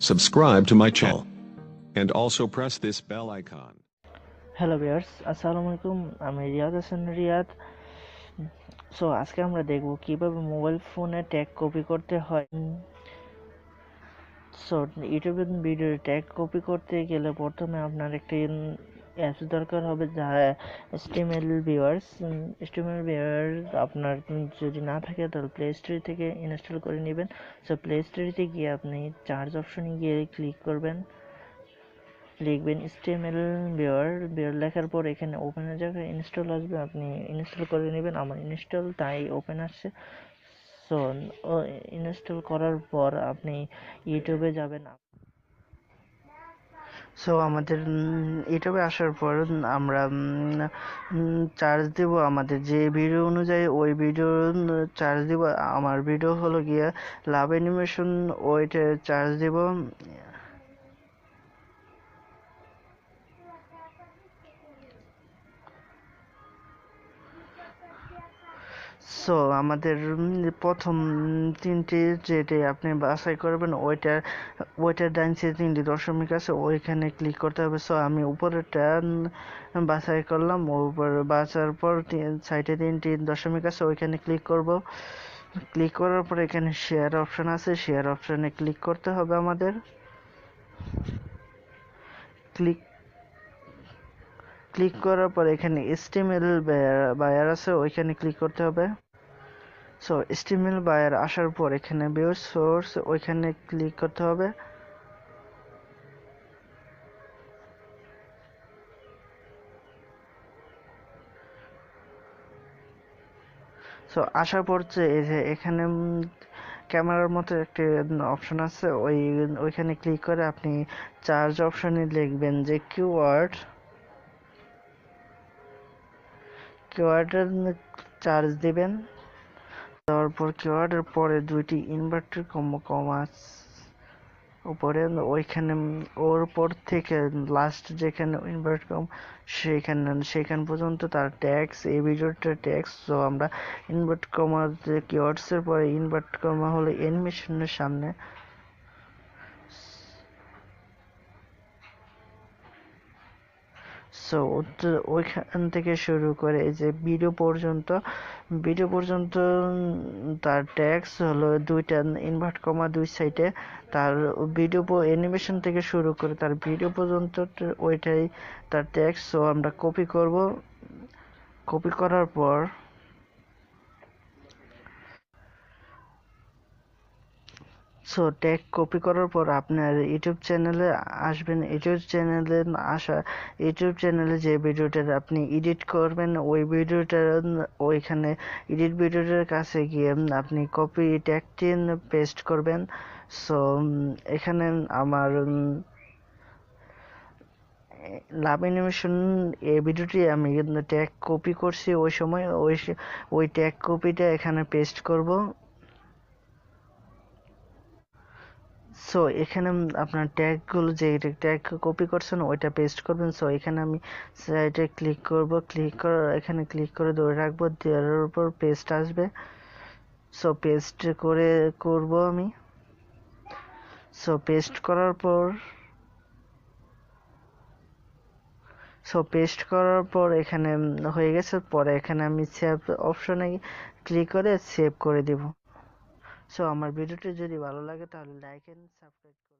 subscribe to my channel, and also press this bell icon. Hello viewers, আসসালামু আলাইকুম। আমি Riyad Hasan Riyad. So আজকে আমরা দেখব কিভাবে মোবাইল ফোনে ট্যাগ কপি করতে হয়। সো ইউটিউবে ভিডিও ট্যাগ কপি করতে গেলে প্রথমে আপনার একটি অ্যাপস দরকার হবে, যা স্টিমেল ভিউয়ার আপনার যদি না থাকে তাহলে প্লে স্টোর থেকে ইনস্টল করে নেবেন। সো প্লে স্টোরিতে গিয়ে আপনি চার্জ অপশনে গিয়ে ক্লিক করবেন, লিখবেন স্টিমেল ভিউয়ার লেখার পর এখানে ওপেনের জায়গায় ইনস্টল আসবে, আপনি ইনস্টল করে নেবেন। আমার ইনস্টল তাই ওপেন আসছে। সো ইনস্টল করার পর আপনি ইউটিউবে যাবেন। সো আমাদের ইউটিউবে আসার পর আমরা চার্জ দেব আমাদের যে ভিডিও অনুযায়ী, ওই ভিডিও চার্জ দেব। আমার ভিডিও হলো গিয়ে লাভ অ্যানিমেশন, ওইটা চার্জ দেব। সো আমাদের প্রথম তিনটি যেটি আপনি বাছাই করবেন, ওইটার ডান সাইডে তিনটি দশমিক আছে, ওইখানে ক্লিক করতে হবে। সো আমি উপরেরটা বাছাই করলাম, উপর বাছার পর সাইডে তিনটি দশমিক আছে, ওইখানে ক্লিক করব। ক্লিক করার পর এখানে শেয়ার অপশন আছে, শেয়ার অপশনে ক্লিক করতে হবে আমাদের। ক্লিক করার পর এখানে HTML বায়ার আছে, ওইখানে ক্লিক করতে হবে। সো HTML বায়ার আসার পর এখানে ভিউ সোর্স, ওইখানে ক্লিক করতে হবে। সো আসার পর যে এই যে এখানে ক্যামেরার মতো একটা অপশন আছে, ওইখানে ক্লিক করে আপনি চার্জ অপশনে লিখবেন যে কিওয়ার্ডের চার্জ দিবেন। দেওয়ার পর কিওয়ার্ডের পরে দুইটি ইনভার্টেড কমা উপরে, ওইখানে ওর পর থেকে লাস্ট যেখানে ইনভার্ট কম সেখান পর্যন্ত তার ট্যাক্স, এই ভিডিওটা ট্যাক্স। সো আমরা ইনভার্ট কমা যে কিওয়ার্ডস এর পরে ইনভার্ট কমা হলো অ্যানিমেশনের সামনে। সো ওইখান থেকে শুরু করে এই যে ভিডিও পর্যন্ত তার ট্যাক্স হলো দুইটা ইনভার্ট কমা দুই সাইডে। তার ভিডিও অ্যানিমেশন থেকে শুরু করে তার ভিডিও পর্যন্ত ওইটাই তার ট্যাক্স। সো আমরা কপি করার পর ট্যাগ কপি করার পর আপনার ইউটিউব চ্যানেলে আসবেন। ইউটিউব চ্যানেলে যে ভিডিওটা আপনি এডিট করবেন, ওই ভিডিওটা ওইখানে এডিট ভিডিওটার কাছে গিয়ে আপনি কপি ট্যাগটি পেস্ট করবেন। সো এখানে আমার লাভ অ্যানিমেশন এই ভিডিওটি আমি ট্যাগ কপি করছি, ওই সময় ওই ট্যাগ কপিটা এখানে পেস্ট করব। সো এখানে আপনার ট্যাগগুলো যে ট্যাগ কপি করছেন ওইটা পেস্ট করবেন। সো এখানে আমি সাইডে ক্লিক করব, এখানে ক্লিক করে ধরে রাখবো, দেওয়ার উপর পেস্ট আসবে। সো পেস্ট করব আমি। সো পেস্ট করার পর এখানে হয়ে গেছে। পরে এখানে আমি সেভ অপশনে ক্লিক করে সেভ করে দিব। সো আমার ভিডিওটি যদি ভালো লাগে তাহলে লাইক এন্ড সাবস্ক্রাইব